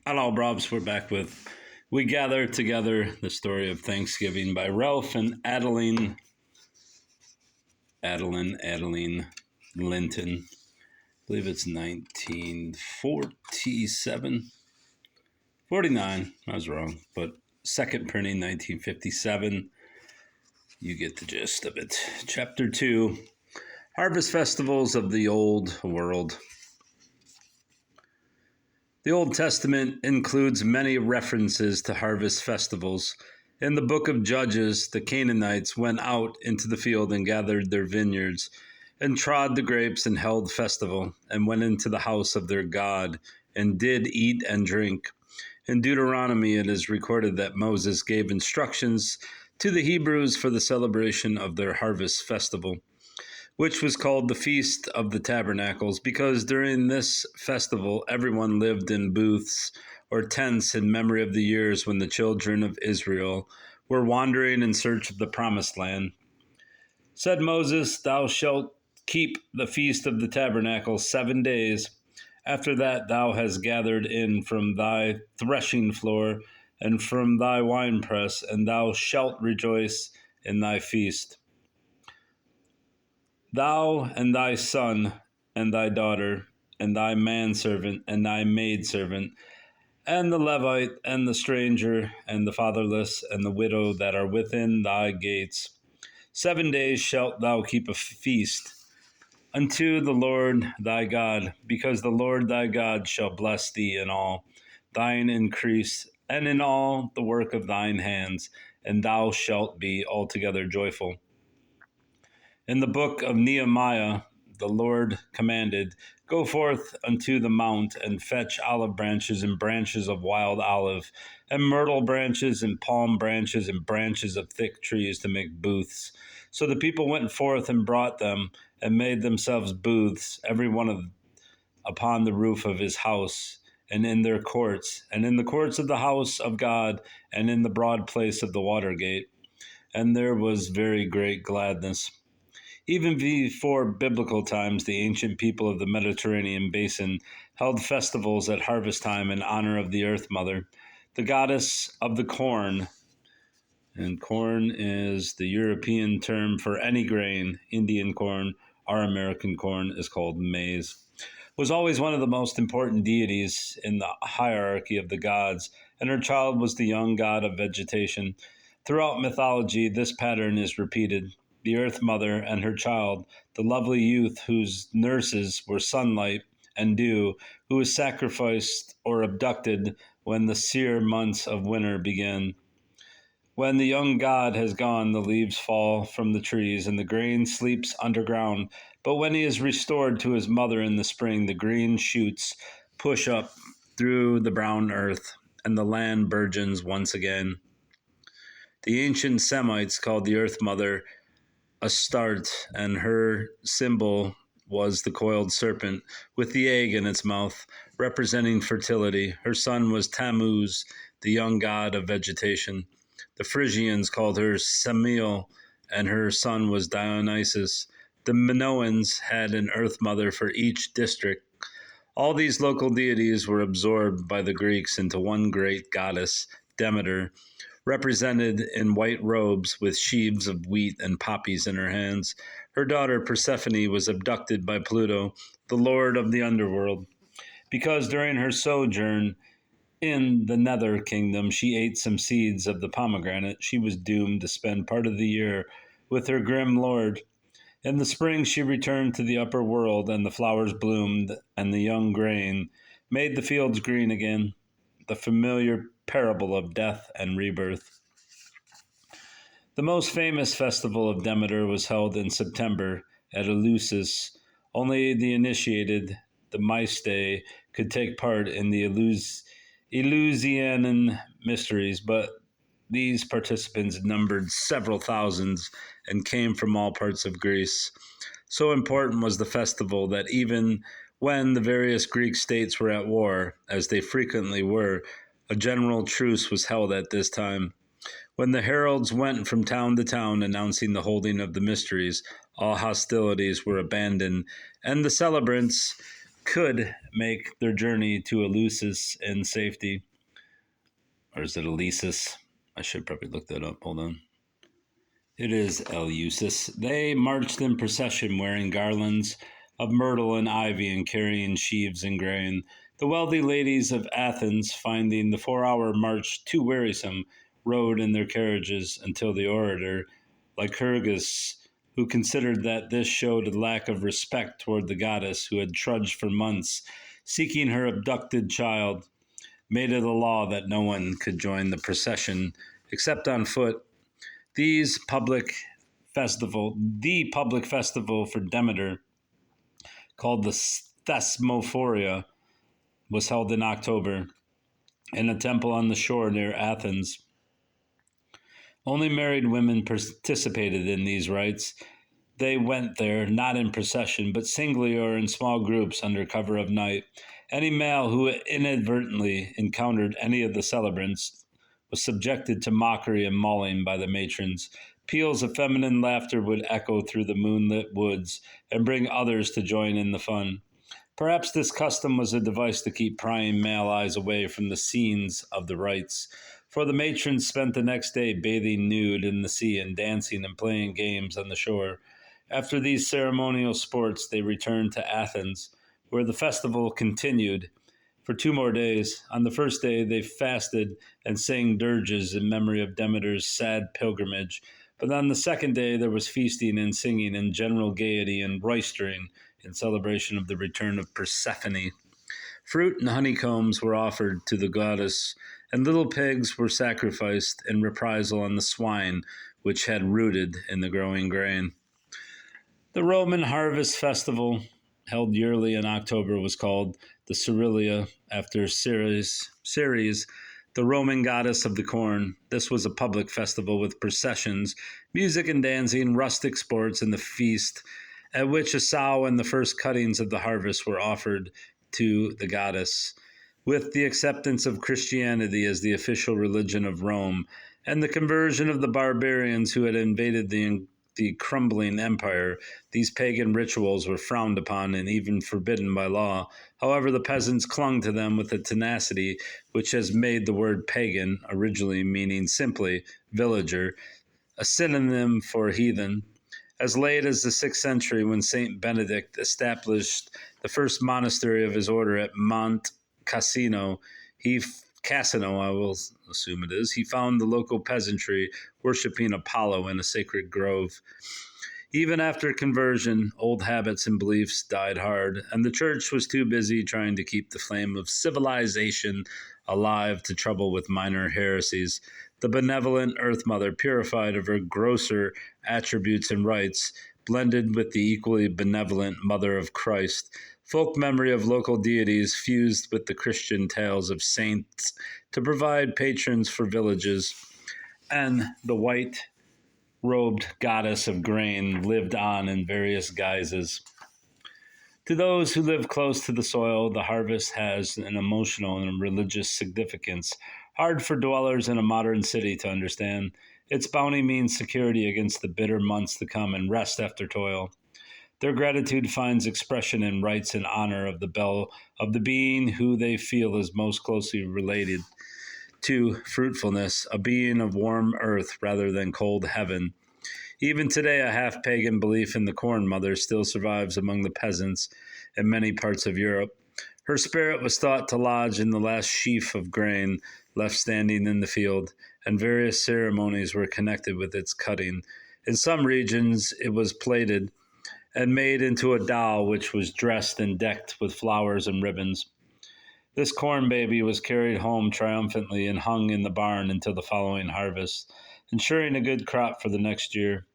Hello, Brobs. We're back with We Gather Together, the story of Thanksgiving by Ralph and Adelin. Adelin, Linton. I believe it's 1947. 49. I was wrong. But second printing, 1957. You get the gist of it. Chapter 2 Harvest Festivals of the Old World. The Old Testament includes many references to harvest festivals. In the book of Judges, the Canaanites went out into the field and gathered their vineyards, and trod the grapes and held festival, and went into the house of their God, and did eat and drink. In Deuteronomy, it is recorded that Moses gave instructions to the Hebrews for the celebration of their harvest festival, which was called the Feast of the Tabernacles, because during this festival everyone lived in booths or tents in memory of the years when the children of Israel were wandering in search of the promised land. Said Moses, "Thou shalt keep the Feast of the Tabernacles 7 days. After that thou hast gathered in from thy threshing floor and from thy winepress, and thou shalt rejoice in thy feast. Thou and thy son and thy daughter, and thy manservant and thy maidservant, and the Levite and the stranger, and the fatherless and the widow that are within thy gates. 7 days shalt thou keep a feast unto the Lord thy God, because the Lord thy God shall bless thee in all thine increase, and in all the work of thine hands, and thou shalt be altogether joyful." In the book of Nehemiah, the Lord commanded, "Go forth unto the mount, and fetch olive branches and branches of wild olive, and myrtle branches and palm branches and branches of thick trees to make booths." So the people went forth and brought them, and made themselves booths, every one of upon the roof of his house, and in their courts, and in the courts of the house of God, and in the broad place of the water gate. And there was very great gladness. Even before biblical times, the ancient people of the Mediterranean basin held festivals at harvest time in honor of the Earth Mother, the goddess of the corn. And corn is the European term for any grain. Indian corn, our American corn, is called maize. Was always one of the most important deities in the hierarchy of the gods, and her child was the young god of vegetation. Throughout mythology, this pattern is repeated. The Earth Mother and her child, the lovely youth whose nurses were sunlight and dew, who was sacrificed or abducted when the sere months of winter begin. When the young god has gone, the leaves fall from the trees and the grain sleeps underground. But when he is restored to his mother in the spring, the green shoots push up through the brown earth, and the land burgeons once again. The ancient Semites called the Earth Mother Astarte, and her symbol was the coiled serpent with the egg in its mouth, representing fertility. Her son was Tammuz, the young god of vegetation. The Phrygians called her Semele, and her son was Dionysus. The Minoans had an earth mother for each district. All these local deities were absorbed by the Greeks into one great goddess, Demeter, represented in white robes with sheaves of wheat and poppies in her hands. Her daughter Persephone was abducted by Pluto, the lord of the underworld, because during her sojourn in the nether kingdom she ate some seeds of the pomegranate. She was doomed to spend part of the year with her grim lord. In the spring she returned to the upper world, and the flowers bloomed, and the young grain made the fields green again. The familiar parable of death and rebirth. The most famous festival of Demeter was held in September at Eleusis. Only the initiated, the Maestae, could take part in the Eleusinian mysteries, but these participants numbered several thousands and came from all parts of Greece. So important was the festival that even when the various Greek states were at war, as they frequently were, a general truce was held at this time. When the heralds went from town to town announcing the holding of the mysteries, all hostilities were abandoned, and the celebrants could make their journey to Eleusis in safety. Or is it Eleusis? I should probably look that up. Hold on. It is Eleusis. They marched in procession wearing garlands of myrtle and ivy and carrying sheaves and grain. The wealthy ladies of Athens, finding the 4-hour march too wearisome, rode in their carriages until the orator, Lycurgus, who considered that this showed a lack of respect toward the goddess who had trudged for months seeking her abducted child, made it a law that no one could join the procession except on foot. The public festival for Demeter, called the Thesmophoria, was held in October in a temple on the shore near Athens. Only married women participated in these rites. They went there not in procession, but singly or in small groups under cover of night. Any male who inadvertently encountered any of the celebrants was subjected to mockery and mauling by the matrons. Peals of feminine laughter would echo through the moonlit woods and bring others to join in the fun. Perhaps this custom was a device to keep prying male eyes away from the scenes of the rites, for the matrons spent the next day bathing nude in the sea and dancing and playing games on the shore. After these ceremonial sports, they returned to Athens, where the festival continued for 2 more days. On the first day, they fasted and sang dirges in memory of Demeter's sad pilgrimage. But on the second day, there was feasting and singing and general gaiety and roistering in celebration of the return of Persephone. Fruit and honeycombs were offered to the goddess, and little pigs were sacrificed in reprisal on the swine which had rooted in the growing grain. The Roman harvest festival, held yearly in October, was called the Cerilia, after Ceres, the Roman goddess of the corn. This was a public festival with processions, music and dancing, rustic sports, and the feast, at which a sow and the first cuttings of the harvest were offered to the goddess. With the acceptance of Christianity as the official religion of Rome and the conversion of the barbarians who had invaded the crumbling empire, these pagan rituals were frowned upon and even forbidden by law. However, the peasants clung to them with a tenacity which has made the word pagan, originally meaning simply villager, a synonym for heathen. As late as the 6th century, when Saint Benedict established the first monastery of his order at Mount Cassino, I will assume it is, he found the local peasantry worshiping Apollo in a sacred grove. Even after conversion, old habits and beliefs died hard, and the church was too busy trying to keep the flame of civilization alive to trouble with minor heresies. The benevolent Earth Mother, purified of her grosser attributes and rites, blended with the equally benevolent Mother of Christ. Folk memory of local deities fused with the Christian tales of saints to provide patrons for villages, and the white-robed goddess of grain lived on in various guises. To those who live close to the soil, the harvest has an emotional and religious significance, hard for dwellers in a modern city to understand. Its bounty means security against the bitter months to come and rest after toil. Their gratitude finds expression in rites in honor of the being who they feel is most closely related to fruitfulness, a being of warm earth rather than cold heaven. Even today, a half-pagan belief in the Corn Mother still survives among the peasants in many parts of Europe. Her spirit was thought to lodge in the last sheaf of grain left standing in the field, and various ceremonies were connected with its cutting. In some regions, it was plated and made into a doll which was dressed and decked with flowers and ribbons. This corn baby was carried home triumphantly and hung in the barn until the following harvest, ensuring a good crop for the next year.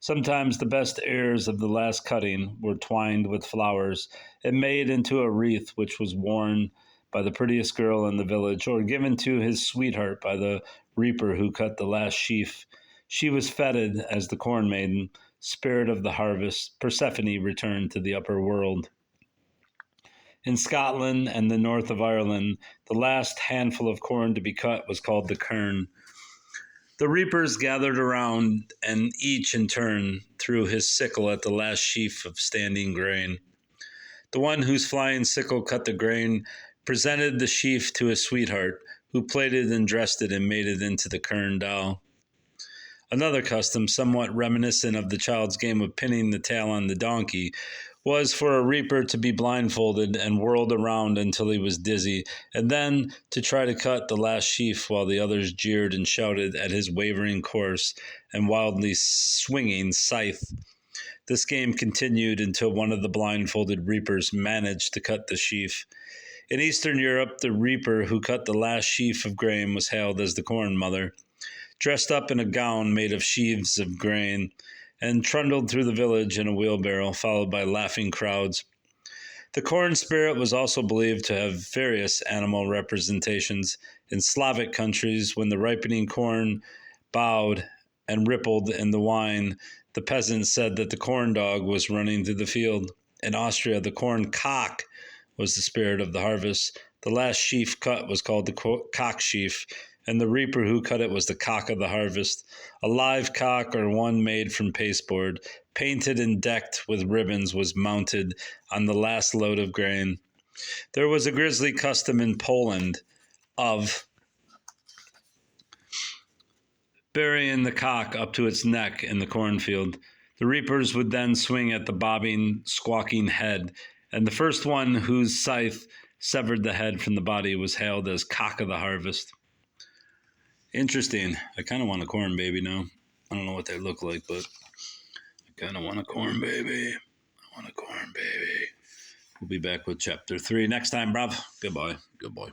Sometimes the best ears of the last cutting were twined with flowers and made into a wreath which was worn by the prettiest girl in the village, or given to his sweetheart by the reaper who cut the last sheaf. She was feted as the corn maiden, spirit of the harvest. Persephone returned to the upper world. In Scotland and the north of Ireland, the last handful of corn to be cut was called the kern. The reapers gathered around, and each in turn threw his sickle at the last sheaf of standing grain. The one whose flying sickle cut the grain presented the sheaf to his sweetheart, who plaited and dressed it and made it into the kern doll. Another custom, somewhat reminiscent of the child's game of pinning the tail on the donkey, was for a reaper to be blindfolded and whirled around until he was dizzy, and then to try to cut the last sheaf while the others jeered and shouted at his wavering course and wildly swinging scythe. This game continued until one of the blindfolded reapers managed to cut the sheaf. In Eastern Europe, the reaper who cut the last sheaf of grain was hailed as the Corn Mother. Dressed up in a gown made of sheaves of grain, and trundled through the village in a wheelbarrow, followed by laughing crowds. The corn spirit was also believed to have various animal representations. In Slavic countries, when the ripening corn bowed and rippled in the wine, the peasants said that the corn dog was running through the field. In Austria, the corn cock was the spirit of the harvest. The last sheaf cut was called the cock sheaf, and the reaper who cut it was the cock of the harvest. A live cock, or one made from pasteboard, painted and decked with ribbons, was mounted on the last load of grain. There was a grisly custom in Poland of burying the cock up to its neck in the cornfield. The reapers would then swing at the bobbing, squawking head, and the first one whose scythe severed the head from the body was hailed as cock of the harvest. Interesting. I kind of want a corn baby now. I don't know what they look like, but I kind of want a corn baby. I want a corn baby. We'll be back with chapter 3 next time, bruv. Goodbye. Good boy.